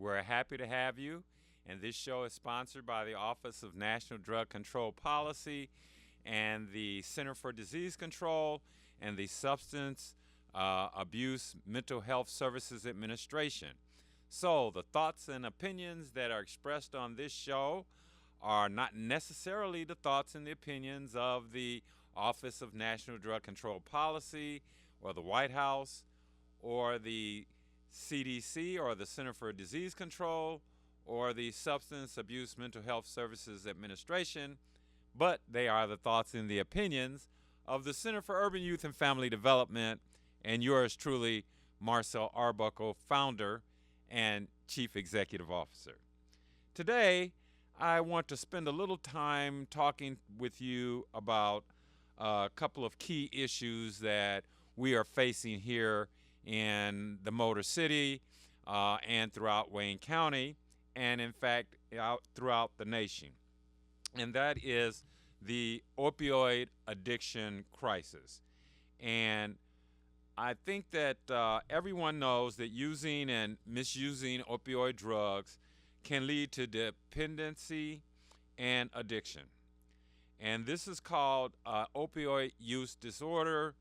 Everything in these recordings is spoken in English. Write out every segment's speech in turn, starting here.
We're happy to have you, and this show is sponsored by the Office of National Drug Control Policy and the Center for Disease Control and the Substance Abuse Mental Health Services Administration. So, the thoughts and opinions that are expressed on this show are not necessarily the thoughts and the opinions of the Office of National Drug Control Policy or the White House or the CDC or the Center for Disease Control or the Substance Abuse Mental Health Services Administration, but they are the thoughts and the opinions of the Center for Urban Youth and Family Development and yours truly, Marcel Arbuckle, founder and chief executive officer. Today, I want to spend a little time talking with you about a couple of key issues that we are facing here in the Motor City and throughout Wayne County, and in fact, out throughout the nation. And that is the opioid addiction crisis. And I think that everyone knows that using and misusing opioid drugs can lead to dependency and addiction. And this is called opioid use disorder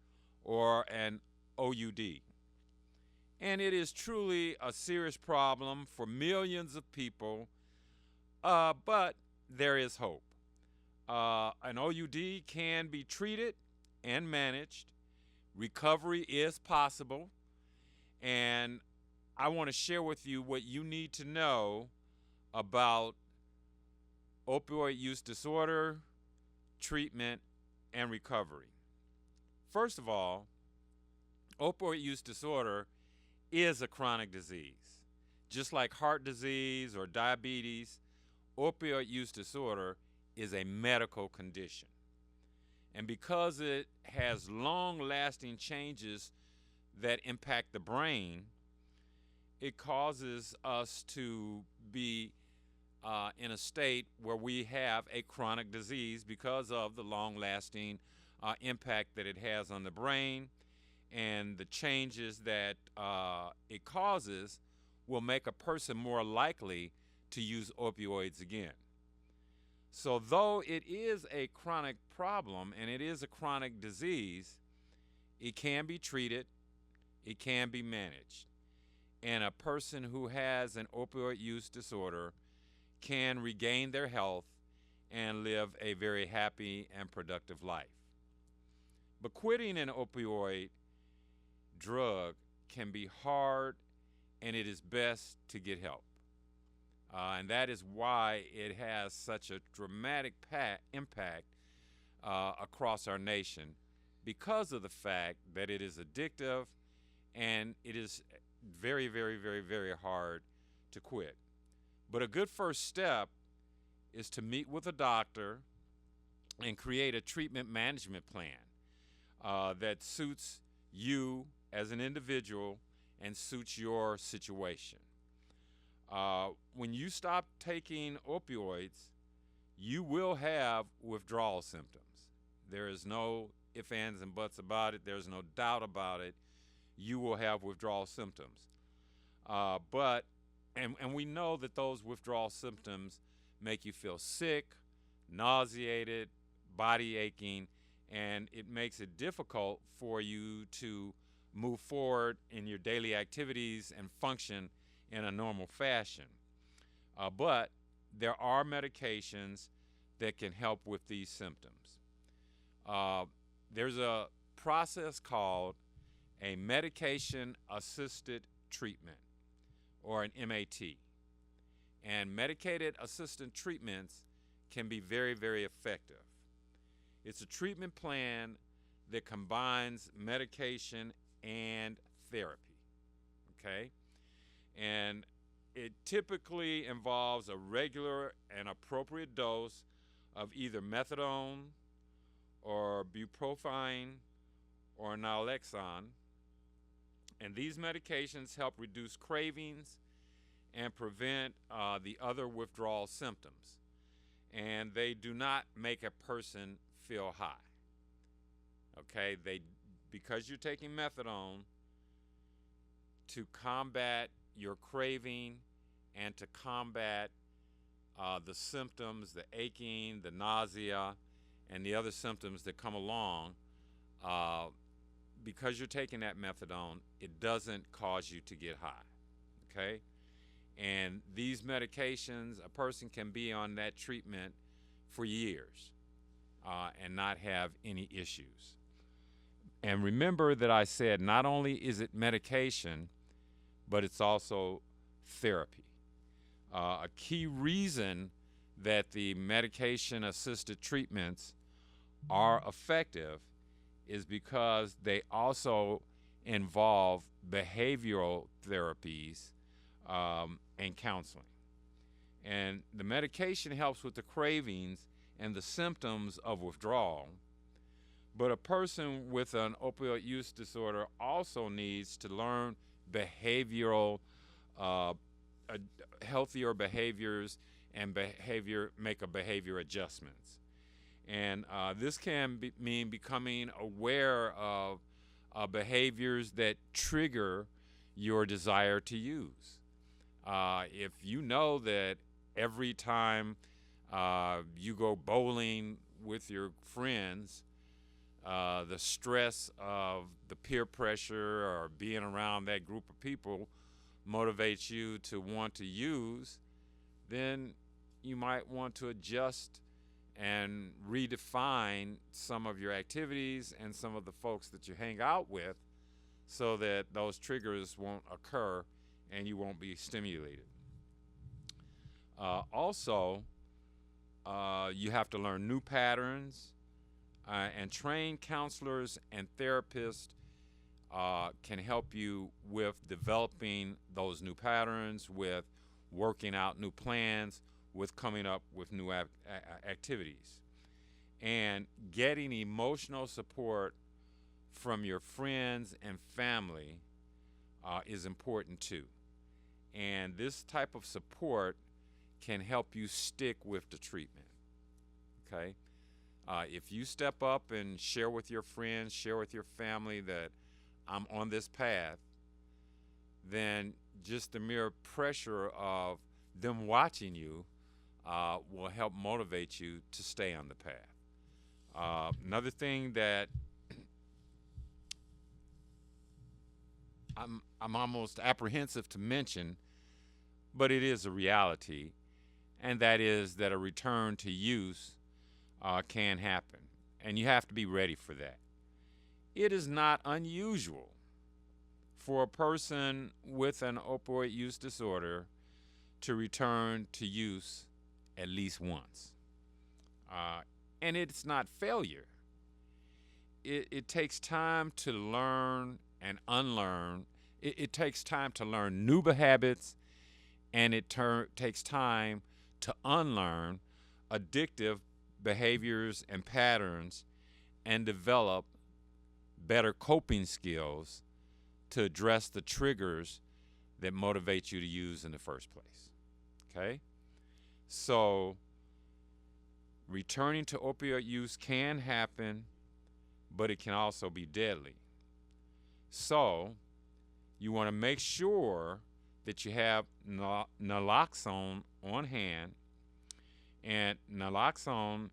or an OUD. And it is truly a serious problem for millions of people, but there is hope. An OUD can be treated and managed. Recovery is possible. And I want to share with you what you need to know about opioid use disorder, treatment, and recovery. First of all, opioid use disorder is a chronic disease. Just like heart disease or diabetes, opioid use disorder is a medical condition. And because it has long-lasting changes that impact the brain, it causes us to be in a state where we have a chronic disease because of the long-lasting impact that it has on the brain, and the changes that it causes will make a person more likely to use opioids again. So though it is a chronic problem and it is a chronic disease, it can be treated, it can be managed. And a person who has an opioid use disorder can regain their health and live a very happy and productive life. But quitting an opioid drug can be hard, and it is best to get help. And that is why it has such a dramatic impact across our nation, because of the fact that it is addictive and it is very, very, very, very hard to quit. But a good first step is to meet with a doctor and create a treatment management plan that suits you as an individual and suits your situation. When you stop taking opioids, you will have withdrawal symptoms. There is no ifs, ands, and buts about it. There's no doubt about it. You will have withdrawal symptoms. And we know that those withdrawal symptoms make you feel sick, nauseated, body aching, and it makes it difficult for you to move forward in your daily activities and function in a normal fashion. But there are medications that can help with these symptoms. There's a process called a medication-assisted treatment, or an MAT. And medicated assisted treatments can be very, very effective. It's a treatment plan that combines medication and therapy, okay? And it typically involves a regular and appropriate dose of either methadone or bupropion or naloxone. And these medications help reduce cravings and prevent the other withdrawal symptoms. And they do not make a person feel high. Okay, because you're taking methadone to combat your craving and to combat the symptoms, the aching, the nausea, and the other symptoms that come along. Uh, because you're taking that methadone, it doesn't cause you to get high. Okay? And these medications, a person can be on that treatment for years and not have any issues. And remember that I said not only is it medication, but it's also therapy. A key reason that the medication assisted treatments are effective is because they also involve behavioral therapies and counseling. And the medication helps with the cravings and the symptoms of withdrawal. But a person with an opioid use disorder also needs to learn behavioral, healthier behaviors and make a behavior adjustments. And this can mean becoming aware of behaviors that trigger your desire to use. If you know that every time you go bowling with your friends, the stress of the peer pressure or being around that group of people motivates you to want to use, then you might want to adjust and redefine some of your activities and some of the folks that you hang out with so that those triggers won't occur and you won't be stimulated. Also, you have to learn new patterns, and trained counselors and therapists can help you with developing those new patterns, with working out new plans, with coming up with new activities. And getting emotional support from your friends and family is important too. And this type of support can help you stick with the treatment, okay? If you step up and share with your friends, share with your family that I'm on this path, then just the mere pressure of them watching you will help motivate you to stay on the path. Another thing that I'm almost apprehensive to mention, but it is a reality, and that is that a return to use can happen, and you have to be ready for that. It is not unusual for a person with an opioid use disorder to return to use at least once. And it's not failure. It takes time to learn and unlearn. It takes time to learn new habits, and it takes time to unlearn addictive behaviors and patterns and develop better coping skills to address the triggers that motivate you to use in the first place. Okay? So, returning to opioid use can happen, but it can also be deadly. So, you want to make sure that you have naloxone on hand. And naloxone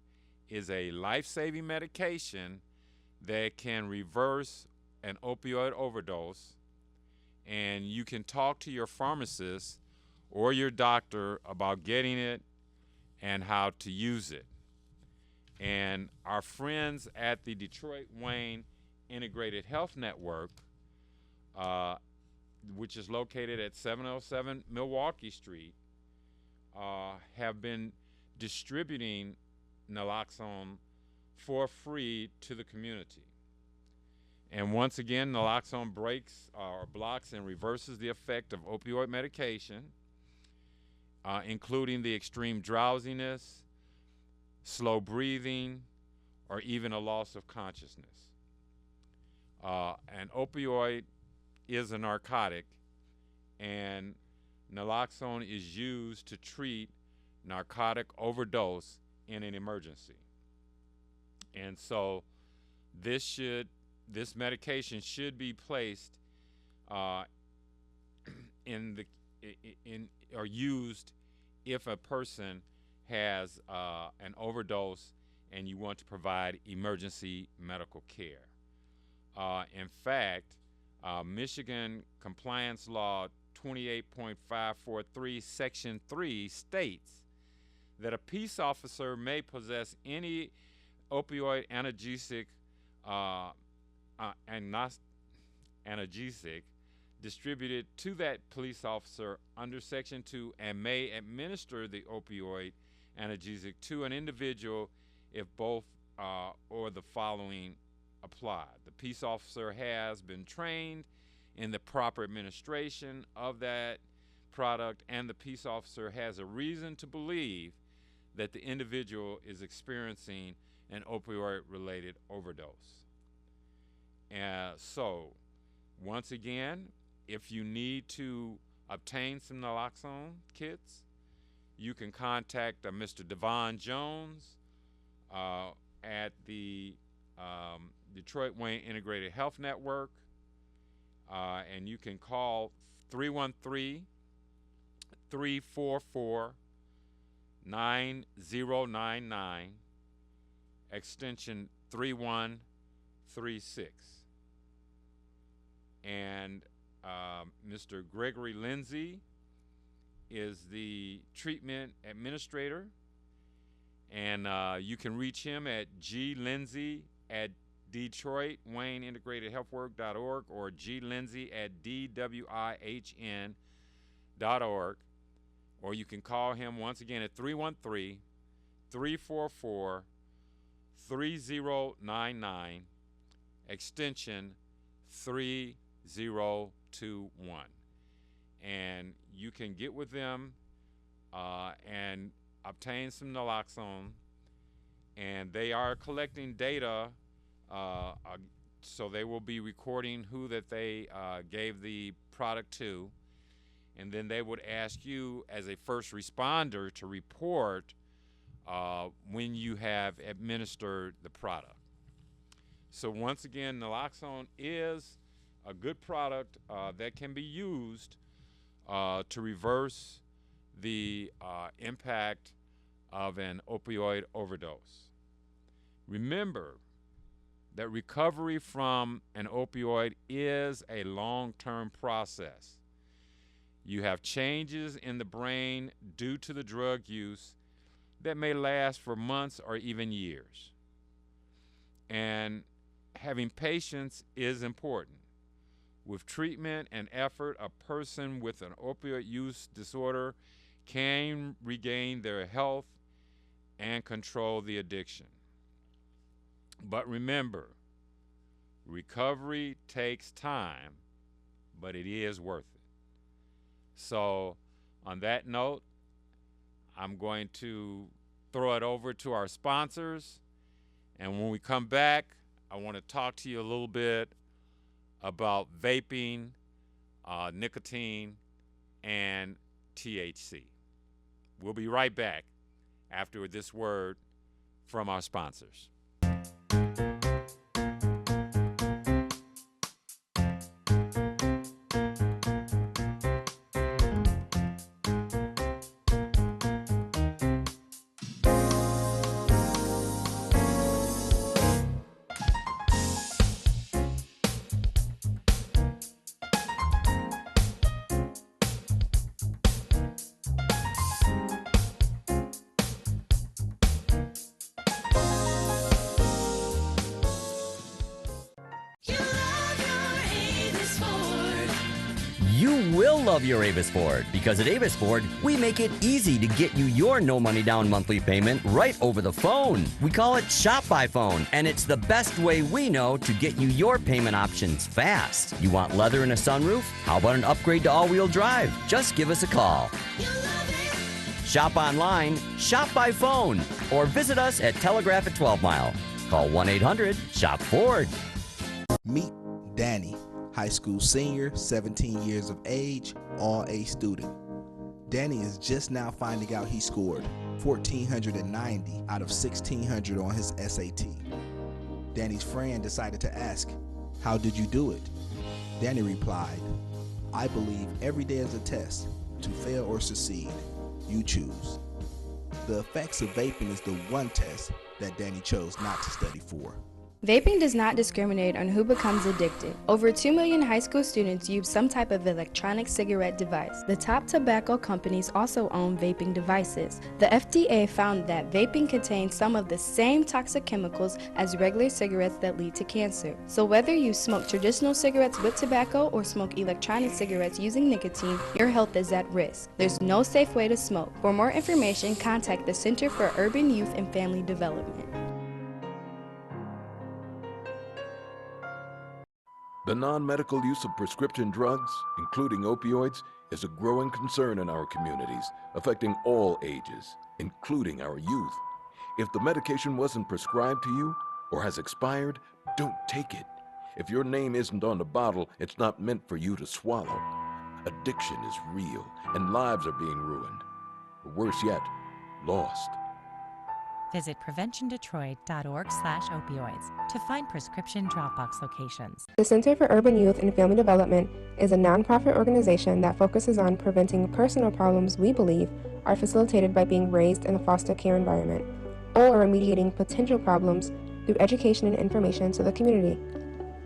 is a life-saving medication that can reverse an opioid overdose. And you can talk to your pharmacist or your doctor about getting it and how to use it. And our friends at the Detroit Wayne Integrated Health Network, which is located at 707 Milwaukee Street, have been distributing naloxone for free to the community. And once again, naloxone breaks or blocks and reverses the effect of opioid medication, including the extreme drowsiness, slow breathing, or even a loss of consciousness. An opioid is a narcotic, and naloxone is used to treat narcotic overdose in an emergency. And so this medication should be placed in are used if a person has an overdose and you want to provide emergency medical care. In fact, Michigan Compliance Law 28.543 Section 3 states that a peace officer may possess any opioid analgesic analgesic distributed to that police officer under Section 2 and may administer the opioid analgesic to an individual if both or the following apply. The peace officer has been trained in the proper administration of that product, and the peace officer has a reason to believe that the individual is experiencing an opioid-related overdose. So, once again, if you need to obtain some naloxone kits, you can contact Mr. Devon Jones at the Detroit Wayne Integrated Health Network, and you can call 313-344-9099, extension 3136. And Mr. Gregory Lindsay is the treatment administrator, and you can reach him at glindsay@DetroitWayneIntegratedHealthWork.org or glindsay@DWIHN.org, or you can call him once again at 313-344-3099, extension 3021. And you can get with them and obtain some naloxone, and they are collecting data, so they will be recording who that they gave the product to, and then they would ask you as a first responder to report when you have administered the product. So once again, naloxone is a good product that can be used to reverse the impact of an opioid overdose. Remember that recovery from an opioid is a long-term process. You have changes in the brain due to the drug use that may last for months or even years. And having patience is important. With treatment and effort, a person with an opioid use disorder can regain their health and control the addiction. But remember, recovery takes time, but it is worth it. So, on that note, I'm going to throw it over to our sponsors, and when we come back, I want to talk to you a little bit about vaping, nicotine, and THC. We'll be right back after this word from our sponsors. Love your Avis Ford, because at Avis Ford, we make it easy to get you your no money down monthly payment right over the phone. We call it Shop by Phone, and it's the best way we know to get you your payment options fast. You want leather and a sunroof? How about an upgrade to all-wheel drive? Just give us a call. Shop online, shop by phone, or visit us at Telegraph at 12 Mile. Call 1-800-SHOP-FORD. Meet Danny, high school senior, 17 years of age, all-A student. Danny is just now finding out he scored 1,490 out of 1,600 on his SAT. Danny's friend decided to ask, "How did you do it?" Danny replied, "I believe every day is a test. to fail or succeed. You choose. The effects of vaping is the one test that Danny chose not to study for. Vaping does not discriminate on who becomes addicted. Over 2 million high school students use some type of electronic cigarette device. The top tobacco companies also own vaping devices. The FDA found that vaping contains some of the same toxic chemicals as regular cigarettes that lead to cancer. So whether you smoke traditional cigarettes with tobacco or smoke electronic cigarettes using nicotine, your health is at risk. There's no safe way to smoke. For more information, contact the Center for Urban Youth and Family Development. The non-medical use of prescription drugs, including opioids, is a growing concern in our communities, affecting all ages, including our youth. If the medication wasn't prescribed to you or has expired, don't take it. If your name isn't on the bottle, it's not meant for you to swallow. Addiction is real, and lives are being ruined. Or worse yet, lost. Visit preventiondetroit.org/opioids to find prescription Dropbox locations. The Center for Urban Youth and Family Development is a nonprofit organization that focuses on preventing personal problems we believe are facilitated by being raised in a foster care environment, or remediating potential problems through education and information to the community.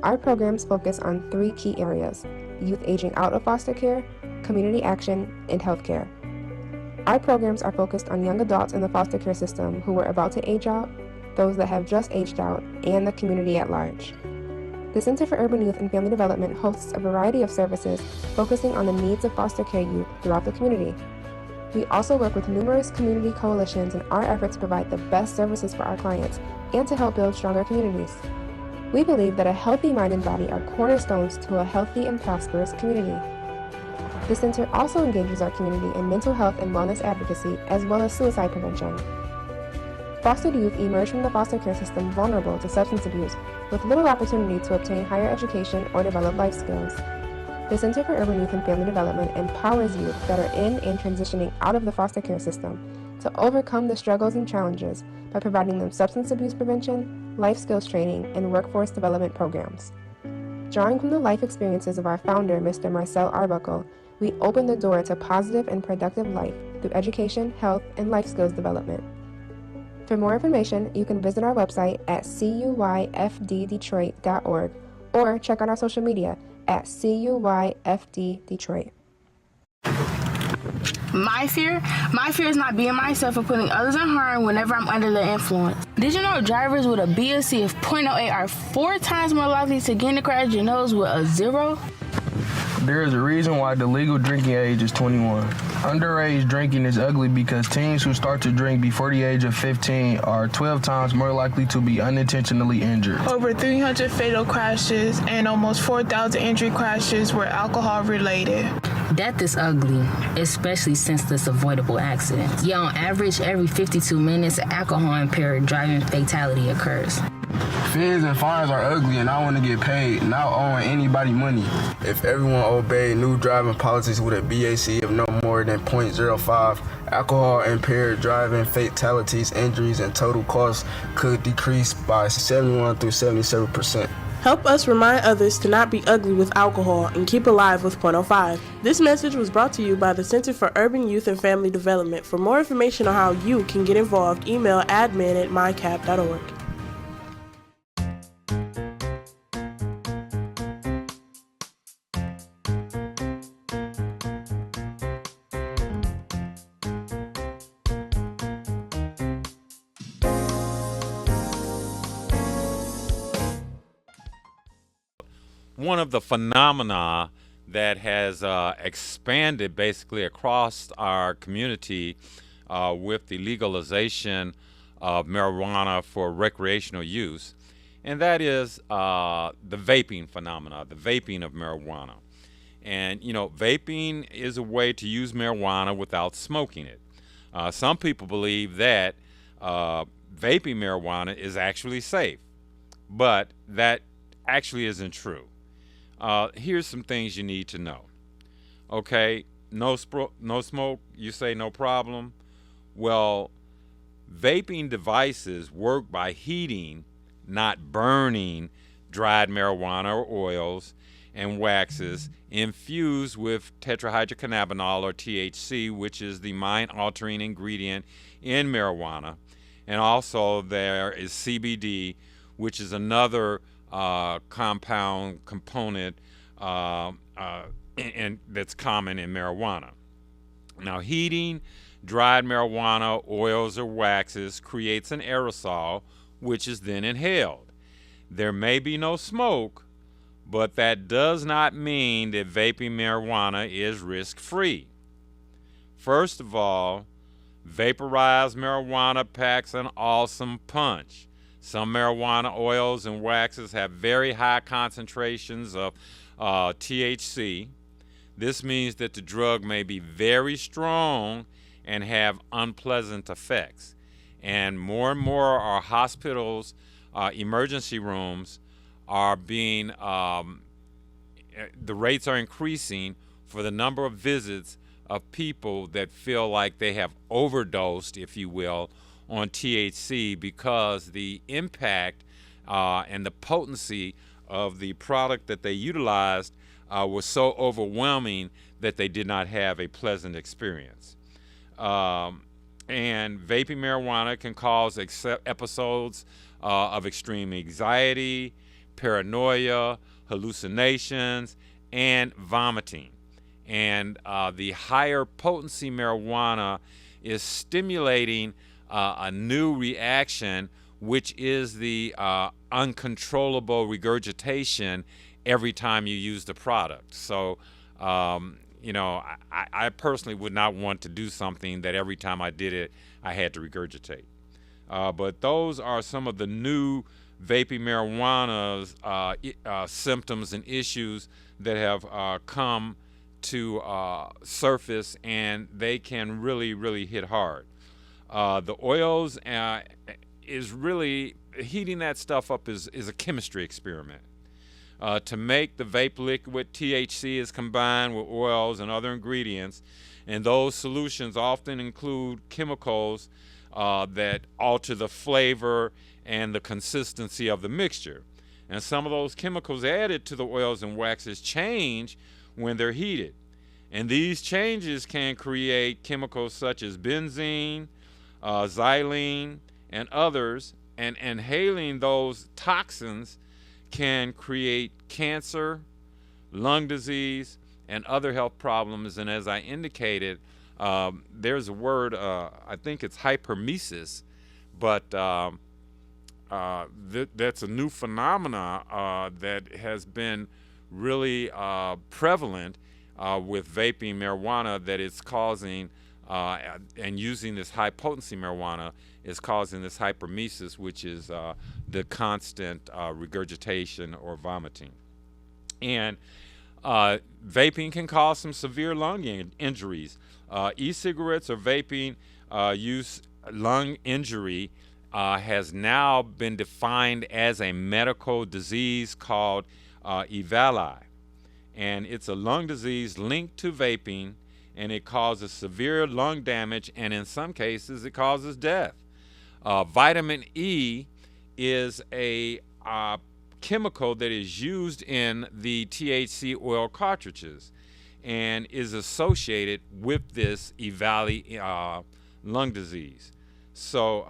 Our programs focus on 3 key areas: youth aging out of foster care, community action, and healthcare. Our programs are focused on young adults in the foster care system who are about to age out, those that have just aged out, and the community at large. The Center for Urban Youth and Family Development hosts a variety of services focusing on the needs of foster care youth throughout the community. We also work with numerous community coalitions in our effort to provide the best services for our clients and to help build stronger communities. We believe that a healthy mind and body are cornerstones to a healthy and prosperous community. The Center also engages our community in mental health and wellness advocacy, as well as suicide prevention. Fostered youth emerge from the foster care system vulnerable to substance abuse, with little opportunity to obtain higher education or develop life skills. The Center for Urban Youth and Family Development empowers youth that are in and transitioning out of the foster care system to overcome the struggles and challenges by providing them substance abuse prevention, life skills training, and workforce development programs. Drawing from the life experiences of our founder, Mr. Marcel Arbuckle, we open the door to positive and productive life through education, health, and life skills development. For more information, you can visit our website at cuyfddetroit.org or check out our social media at cuyfddetroit. My fear is not being myself or putting others in harm whenever I'm under the influence. Did you know drivers with a BSC of .08 are 4 times more likely to get in a crash than those with a 0? There is a reason why the legal drinking age is 21. Underage drinking is ugly because teens who start to drink before the age of 15 are 12 times more likely to be unintentionally injured. Over 300 fatal crashes and almost 4,000 injury crashes were alcohol related. Death is ugly, especially since this avoidable accident. Yet on average, every 52 minutes, an alcohol-impaired driving fatality occurs. Fees and fines are ugly and I want to get paid, not owing anybody money. If everyone obeyed new driving policies with a BAC of no more than .05, alcohol-impaired driving fatalities, injuries, and total costs could decrease by 71 through 77%. Help us remind others to not be ugly with alcohol and keep alive with .05. This message was brought to you by the Center for Urban Youth and Family Development. For more information on how you can get involved, email admin@mycap.org. One of the phenomena that has expanded basically across our community with the legalization of marijuana for recreational use, and that is the vaping phenomena, the vaping of marijuana. And, you know, vaping is a way to use marijuana without smoking it. Some people believe that vaping marijuana is actually safe, but that actually isn't true. Here's some things you need to know. Okay, no smoke, you say no problem. Well, vaping devices work by heating, not burning dried marijuana or oils, and waxes infused with tetrahydrocannabinol, or THC, which is the mind-altering ingredient in marijuana. And also there is CBD, which is another compound component and that's common in marijuana. Now, heating dried marijuana, oils, or waxes creates an aerosol, which is then inhaled. There may be no smoke, but that does not mean that vaping marijuana is risk-free. First of all, vaporized marijuana packs an awesome punch. Some marijuana oils and waxes have very high concentrations of THC. This means that the drug may be very strong and have unpleasant effects. And more our hospitals, emergency rooms are being, the rates are increasing for the number of visits of people that feel like they have overdosed, if you will, on THC because the impact and the potency of the product that they utilized was so overwhelming that they did not have a pleasant experience. And vaping marijuana can cause episodes of extreme anxiety, paranoia, hallucinations, and vomiting. And the higher potency marijuana is stimulating a new reaction, which is the uncontrollable regurgitation every time you use the product. So, you know, I personally would not want to do something that every time I did it, I had to regurgitate. But those are some of the new vaping marijuana's symptoms and issues that have come to surface, and they can really, really hit hard. The oils is really, heating that stuff up is a chemistry experiment. To make the vape liquid, THC is combined with oils and other ingredients, and those solutions often include chemicals that alter the flavor and the consistency of the mixture. And some of those chemicals added to the oils and waxes change when they're heated. And these changes can create chemicals such as benzene, xylene, and others, and inhaling those toxins can create cancer, lung disease, and other health problems. And as I indicated, there's a word, I think it's hypermesis, but that's a new phenomena that has been really prevalent with vaping marijuana, that it's causing, and using this high potency marijuana is causing this hypermesis, which is the constant regurgitation or vomiting. And vaping can cause some severe lung injuries. E-cigarettes or vaping use lung injury has now been defined as a medical disease called EVALI. And it's a lung disease linked to vaping, and it causes severe lung damage, and in some cases it causes death. Vitamin E is a chemical that is used in the THC oil cartridges and is associated with this EVALI lung disease. So,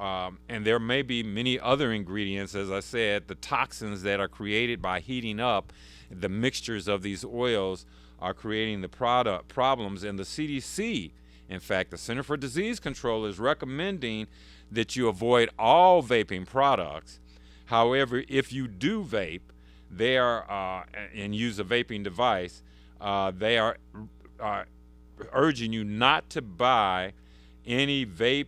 and there may be many other ingredients, as I said, the toxins that are created by heating up the mixtures of these oils are creating the problems. And the CDC, in fact, the Center for Disease Control, is recommending that you avoid all vaping products. However, if you do vape, they are and use a vaping device, they are urging you not to buy any vape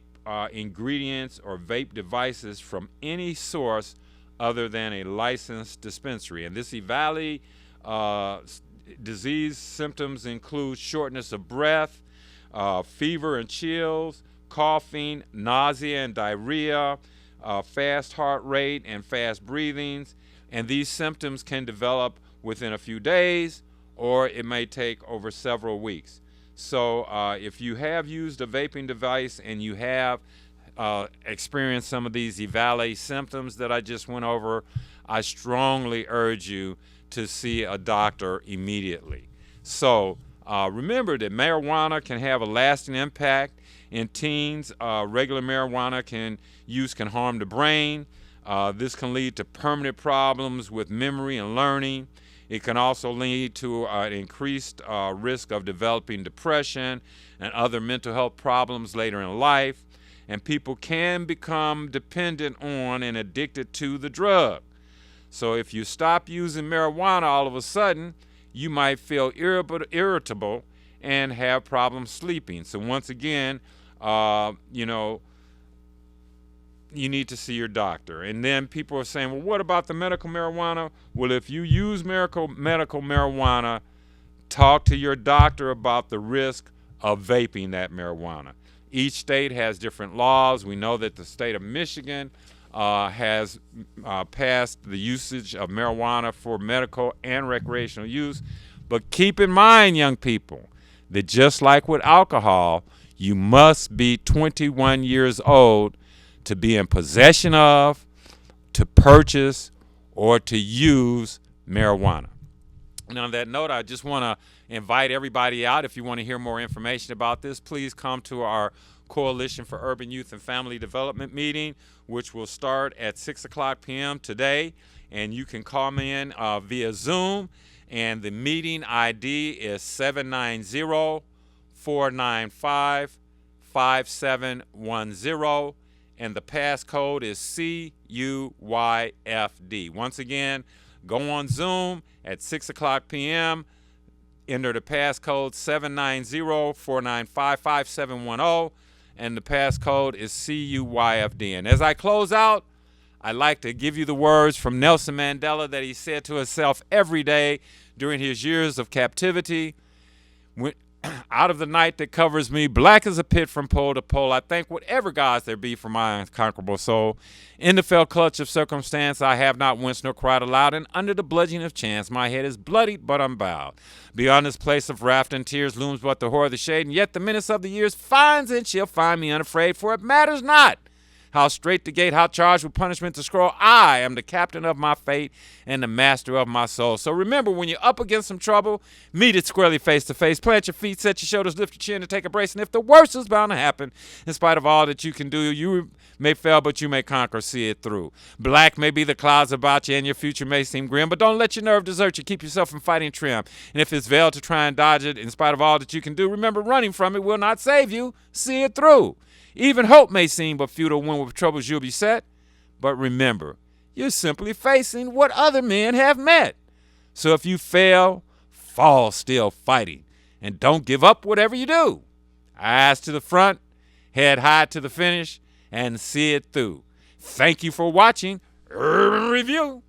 ingredients or vape devices from any source other than a licensed dispensary. And this EVALI disease symptoms include shortness of breath, fever and chills, coughing, nausea and diarrhea, fast heart rate and fast breathings. And these symptoms can develop within a few days, or it may take over several weeks. So if you have used a vaping device and you have experienced some of these EVALI symptoms that I just went over, I strongly urge you to see a doctor immediately. So remember that marijuana can have a lasting impact in teens. Regular marijuana use can harm the brain. This can lead to permanent problems with memory and learning. It can also lead to an increased risk of developing depression and other mental health problems later in life. And people can become dependent on and addicted to the drug. So if you stop using marijuana all of a sudden, you might feel irritable and have problems sleeping. So once again, you need to see your doctor. And then people are saying, well, what about the medical marijuana? Well, if you use medical marijuana, talk to your doctor about the risk of vaping that marijuana. Each state has different laws. We know that the state of Michigan has passed the usage of marijuana for medical and recreational use. But keep in mind, young people, that just like with alcohol, you must be 21 years old to be in possession of, to purchase, or to use marijuana. And on that note, I just want to invite everybody out. If you want to hear more information about this, please come to our Coalition for Urban Youth and Family Development meeting, which will start at 6 o'clock p.m. today. And you can call me in via Zoom. And the meeting ID is 790-495-5710. And the passcode is CUYFD. Once again, go on Zoom at 6 o'clock p.m. Enter the passcode 790-495-5710, and the passcode is CUYFD. And as I close out, I'd like to give you the words from Nelson Mandela that he said to himself every day during his years of captivity. Out of the night that covers me, black as a pit from pole to pole, I thank whatever gods there be for my unconquerable soul. In the fell clutch of circumstance, I have not winced nor cried aloud, and under the bludgeoning of chance, my head is bloodied but unbowed. Beyond this place of wrath and tears looms but the horror of the shade, and yet the menace of the years finds and she'll find me unafraid, for it matters not how straight the gate, how charged with punishment the scroll. I am the captain of my fate and the master of my soul. So remember, when you're up against some trouble, meet it squarely face to face. Plant your feet, set your shoulders, lift your chin, and take a brace. And if the worst is bound to happen, in spite of all that you can do, you may fail, but you may conquer. See it through. Black may be the clouds about you, and your future may seem grim, but don't let your nerve desert you. Keep yourself from fighting trim. And if it's veiled to try and dodge it, in spite of all that you can do, remember, running from it will not save you. See it through. Even hope may seem but futile when with troubles you'll be set. But remember, you're simply facing what other men have met. So if you fail, fall still fighting. And don't give up whatever you do. Eyes to the front, head high to the finish, and see it through. Thank you for watching Urban Review.